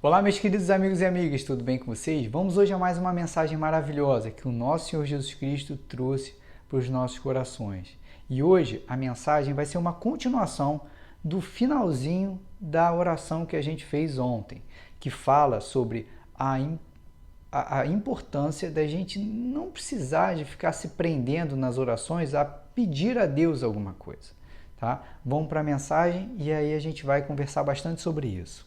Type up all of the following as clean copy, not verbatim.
Olá, meus queridos amigos e amigas, tudo bem com vocês? Vamos hoje a mais uma mensagem maravilhosa que o nosso Senhor Jesus Cristo trouxe para os nossos corações. E hoje a mensagem vai ser uma continuação do finalzinho da oração que a gente fez ontem, que fala sobre a importância da gente não precisar de ficar se prendendo nas orações a pedir a Deus alguma coisa. Tá? Vamos para a mensagem e aí a gente vai conversar bastante sobre isso.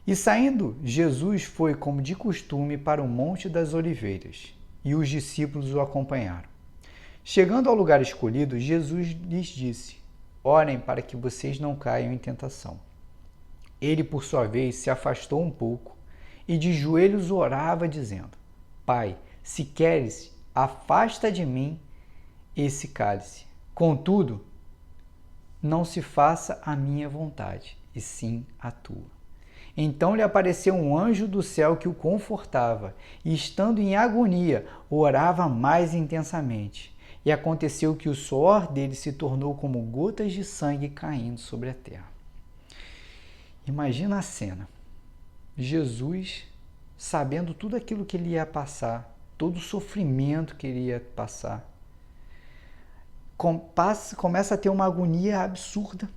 E saindo, Jesus foi, como de costume, para o Monte das Oliveiras, e os discípulos o acompanharam. Chegando ao lugar escolhido, Jesus lhes disse: Orem para que vocês não caiam em tentação. Ele, por sua vez, se afastou um pouco e de joelhos orava, dizendo: Pai, se queres, afasta de mim esse cálice. Contudo, não se faça a minha vontade, e sim a tua. Então lhe apareceu um anjo do céu que o confortava, e estando em agonia, orava mais intensamente. E aconteceu que o suor dele se tornou como gotas de sangue caindo sobre a terra. Imagina a cena. Jesus, sabendo tudo aquilo que ele ia passar, todo o sofrimento que ele ia passar, começa a ter uma agonia absurda.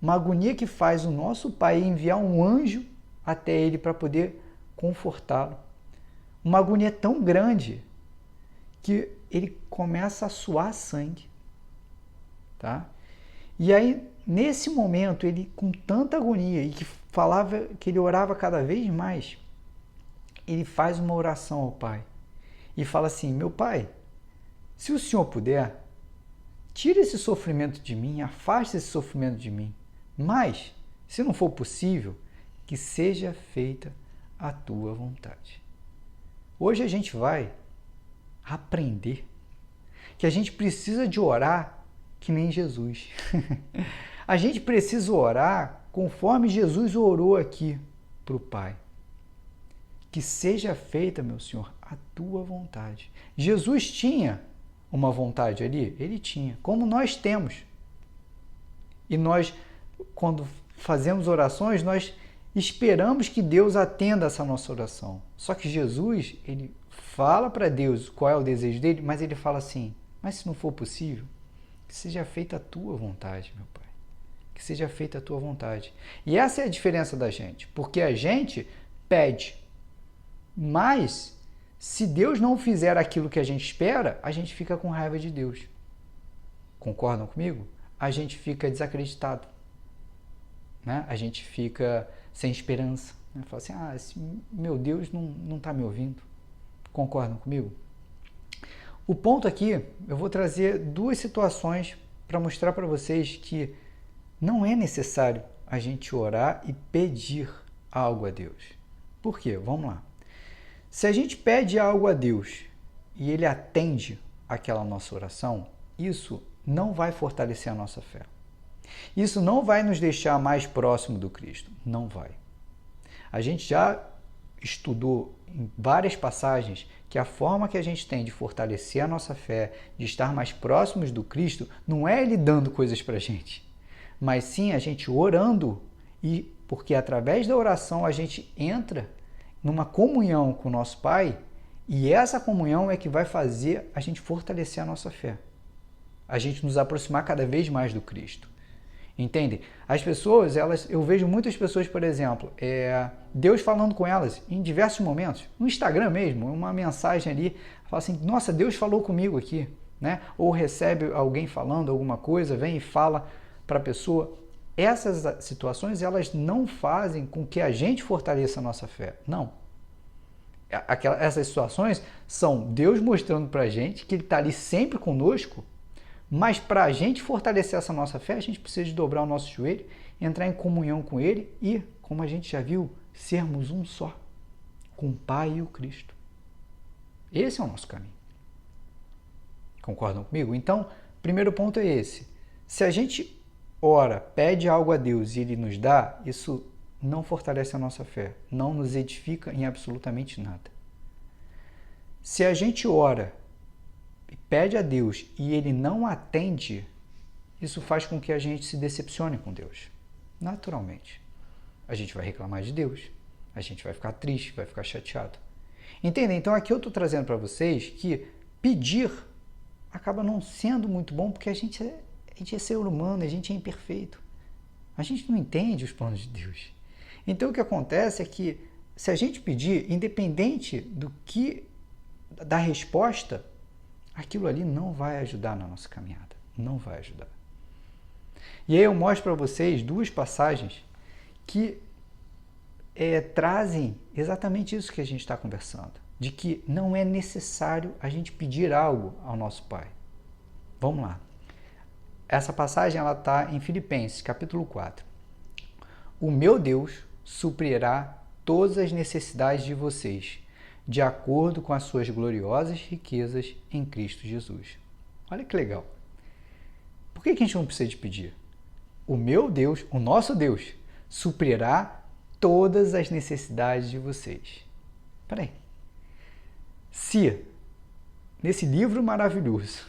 Uma agonia que faz o nosso Pai enviar um anjo até ele para poder confortá-lo. Uma agonia tão grande que ele começa a suar sangue. Tá? E aí, nesse momento, ele com tanta agonia e que falava que ele orava cada vez mais, ele faz uma oração ao Pai e fala assim: meu Pai, se o Senhor puder, tira esse sofrimento de mim, afaste esse sofrimento de mim. Mas, se não for possível, que seja feita a tua vontade. Hoje a gente vai aprender que a gente precisa de orar que nem Jesus. A gente precisa orar conforme Jesus orou aqui para o Pai. Que seja feita, meu Senhor, a tua vontade. Jesus tinha uma vontade ali? Ele tinha, como nós temos. E nós, quando fazemos orações, nós esperamos que Deus atenda essa nossa oração. Só que Jesus, ele fala para Deus qual é o desejo dele, mas ele fala assim: mas se não for possível, que seja feita a tua vontade, meu Pai. Que seja feita a tua vontade. E essa é a diferença da gente, porque a gente pede, mas se Deus não fizer aquilo que a gente espera, a gente fica com raiva de Deus. Concordam comigo? A gente fica desacreditado. Né? A gente fica sem esperança. Né? Fala assim: meu Deus não está me ouvindo. Concordam comigo? O ponto aqui, eu vou trazer duas situações para mostrar para vocês que não é necessário a gente orar e pedir algo a Deus. Por quê? Vamos lá. Se a gente pede algo a Deus e Ele atende aquela nossa oração, isso não vai fortalecer a nossa fé. Isso não vai nos deixar mais próximo do Cristo. Não vai. A gente já estudou em várias passagens que a forma que a gente tem de fortalecer a nossa fé, de estar mais próximos do Cristo, não é Ele dando coisas para a gente, mas sim a gente orando, e porque através da oração a gente entra numa comunhão com o nosso Pai, e essa comunhão é que vai fazer a gente fortalecer a nossa fé, a gente nos aproximar cada vez mais do Cristo. Entende? As pessoas, eu vejo muitas pessoas, por exemplo, Deus falando com elas em diversos momentos, no Instagram mesmo, uma mensagem ali, fala assim: nossa, Deus falou comigo aqui, né? Ou recebe alguém falando alguma coisa, vem e fala para a pessoa. Essas situações, elas não fazem com que a gente fortaleça a nossa fé. Não. Essas situações são Deus mostrando para a gente que Ele está ali sempre conosco, mas para a gente fortalecer essa nossa fé, a gente precisa de dobrar o nosso joelho, entrar em comunhão com Ele e, como a gente já viu, sermos um só, com o Pai e o Cristo. Esse é o nosso caminho. Concordam comigo? Então, o primeiro ponto é esse. Se a gente ora, pede algo a Deus e Ele nos dá, isso não fortalece a nossa fé, não nos edifica em absolutamente nada. Se a gente ora, pede a Deus e Ele não atende, isso faz com que a gente se decepcione com Deus, naturalmente. a gente vai reclamar de Deus, a gente vai ficar triste, vai ficar chateado. Entendem? Então aqui eu estou trazendo para vocês que pedir acaba não sendo muito bom porque a gente é ser humano, a gente é imperfeito. A gente não entende os planos de Deus. Então o que acontece é que se a gente pedir, independente da resposta, aquilo ali não vai ajudar na nossa caminhada. Não vai ajudar. E aí eu mostro para vocês duas passagens que trazem exatamente isso que a gente está conversando. De que não é necessário a gente pedir algo ao nosso Pai. Vamos lá. Essa passagem está em Filipenses, capítulo 4. O meu Deus suprirá todas as necessidades de vocês, de acordo com as suas gloriosas riquezas em Cristo Jesus. Olha que legal. Por que a gente não precisa de pedir? O meu Deus, o nosso Deus, suprirá todas as necessidades de vocês. Espera aí. Se, nesse livro maravilhoso,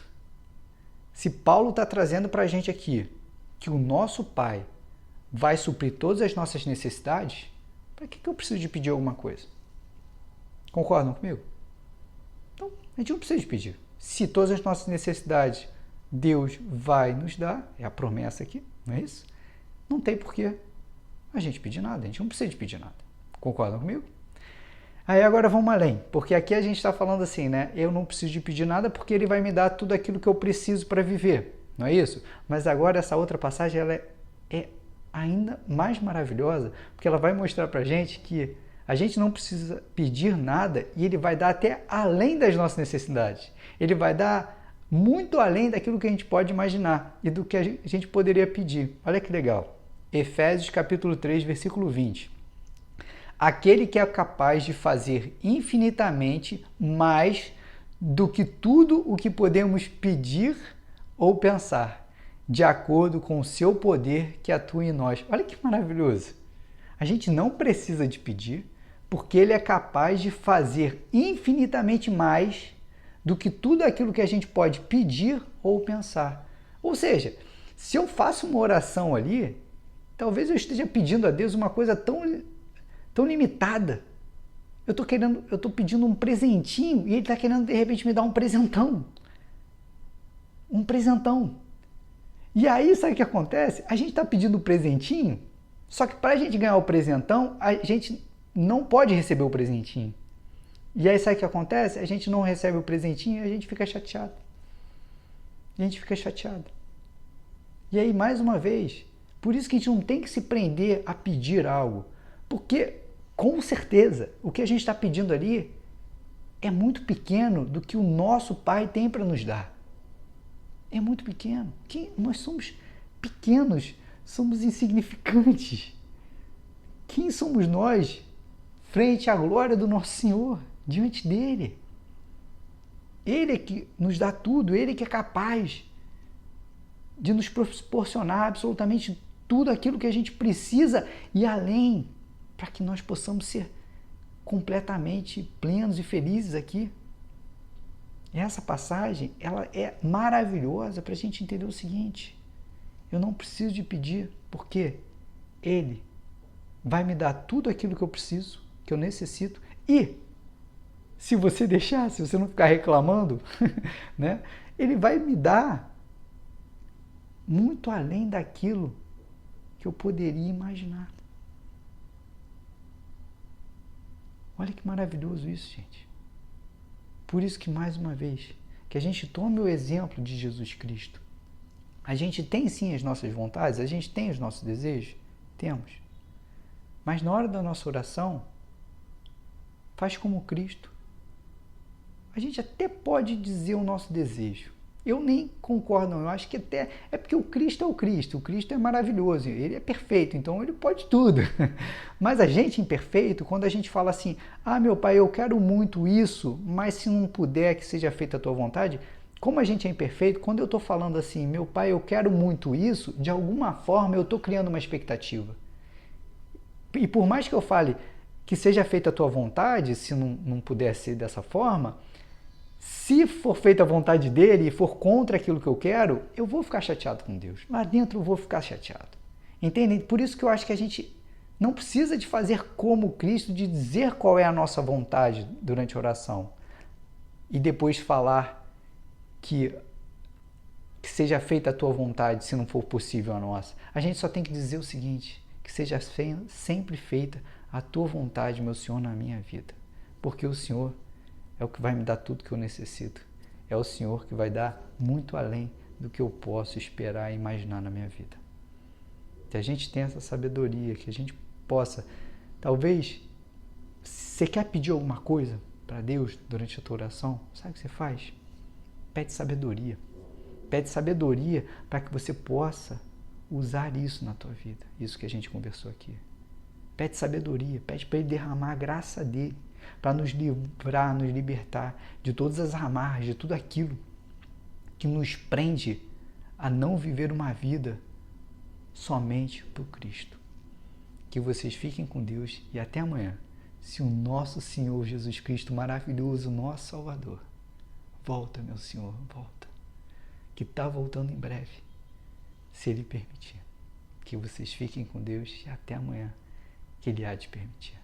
se Paulo está trazendo para a gente aqui que o nosso Pai vai suprir todas as nossas necessidades, para que eu preciso de pedir alguma coisa? Concordam comigo? Então, a gente não precisa de pedir. Se todas as nossas necessidades Deus vai nos dar, é a promessa aqui, não é isso? Não tem porquê a gente pedir nada, a gente não precisa de pedir nada. Concordam comigo? Aí agora vamos além, porque aqui a gente está falando assim, né? Eu não preciso de pedir nada porque Ele vai me dar tudo aquilo que eu preciso para viver, não é isso? Mas agora essa outra passagem ela é ainda mais maravilhosa, porque ela vai mostrar para a gente que a gente não precisa pedir nada e Ele vai dar até além das nossas necessidades. Ele vai dar muito além daquilo que a gente pode imaginar e do que a gente poderia pedir. Olha que legal. Efésios capítulo 3, versículo 20. Aquele que é capaz de fazer infinitamente mais do que tudo o que podemos pedir ou pensar, de acordo com o seu poder que atua em nós. Olha que maravilhoso. A gente não precisa de pedir, porque Ele é capaz de fazer infinitamente mais do que tudo aquilo que a gente pode pedir ou pensar. Ou seja, se eu faço uma oração ali, talvez eu esteja pedindo a Deus uma coisa tão limitada. Eu estou pedindo um presentinho e Ele está querendo de repente me dar um presentão. Um presentão. E aí, sabe o que acontece? A gente está pedindo um presentinho, só que para a gente ganhar o presentão, a gente não pode receber o presentinho. E aí, sabe o que acontece? A gente não recebe o presentinho e a gente fica chateado. A gente fica chateado. E aí, mais uma vez, por isso que a gente não tem que se prender a pedir algo. Porque, com certeza, o que a gente está pedindo ali é muito pequeno do que o nosso Pai tem para nos dar. É muito pequeno. Nós somos pequenos, somos insignificantes. Quem somos nós frente à glória do nosso Senhor, diante dele? Ele é que nos dá tudo, ele que é capaz de nos proporcionar absolutamente tudo aquilo que a gente precisa e além, para que nós possamos ser completamente plenos e felizes aqui. Essa passagem, ela é maravilhosa para a gente entender o seguinte: eu não preciso de pedir, porque Ele vai me dar tudo aquilo que eu preciso, que eu necessito, e se você deixar, se você não ficar reclamando, né, Ele vai me dar muito além daquilo que eu poderia imaginar. Olha que maravilhoso isso, gente. Por isso que, mais uma vez, que a gente tome o exemplo de Jesus Cristo. A gente tem sim as nossas vontades, a gente tem os nossos desejos? Temos. Mas na hora da nossa oração, faz como Cristo. A gente até pode dizer o nosso desejo. Eu nem concordo, não. Eu acho que até é porque o Cristo é maravilhoso, ele é perfeito, então ele pode tudo. Mas a gente imperfeito, quando a gente fala assim, meu Pai, eu quero muito isso, mas se não puder que seja feita a tua vontade, como a gente é imperfeito, quando eu estou falando assim, meu Pai, eu quero muito isso, de alguma forma eu estou criando uma expectativa. E por mais que eu fale que seja feita a tua vontade, se não puder ser dessa forma, se for feita a vontade dele e for contra aquilo que eu quero, eu vou ficar chateado com Deus. Lá dentro eu vou ficar chateado. Entendem? Por isso que eu acho que a gente Não precisa de fazer como Cristo, de dizer qual é a nossa vontade durante a oração e depois falar que seja feita a tua vontade, se não for possível a nossa. A gente só tem que dizer o seguinte: que seja sempre feita a tua vontade, meu Senhor, na minha vida. Porque o Senhor é o que vai me dar tudo que eu necessito. É o Senhor que vai dar muito além do que eu posso esperar e imaginar na minha vida. Que a gente tenha essa sabedoria, que a gente possa, talvez, você quer pedir alguma coisa para Deus durante a tua oração, sabe o que você faz? Pede sabedoria. Pede sabedoria para que você possa usar isso na tua vida, isso que a gente conversou aqui. Pede sabedoria, pede para Ele derramar a graça dEle, para nos livrar, nos libertar de todas as amarras, de tudo aquilo que nos prende a não viver uma vida somente por Cristo. Que vocês fiquem com Deus e até amanhã, se o nosso Senhor Jesus Cristo maravilhoso, nosso Salvador, volta, meu Senhor, volta, que está voltando em breve, se Ele permitir. Que vocês fiquem com Deus e até amanhã, que Ele há de permitir.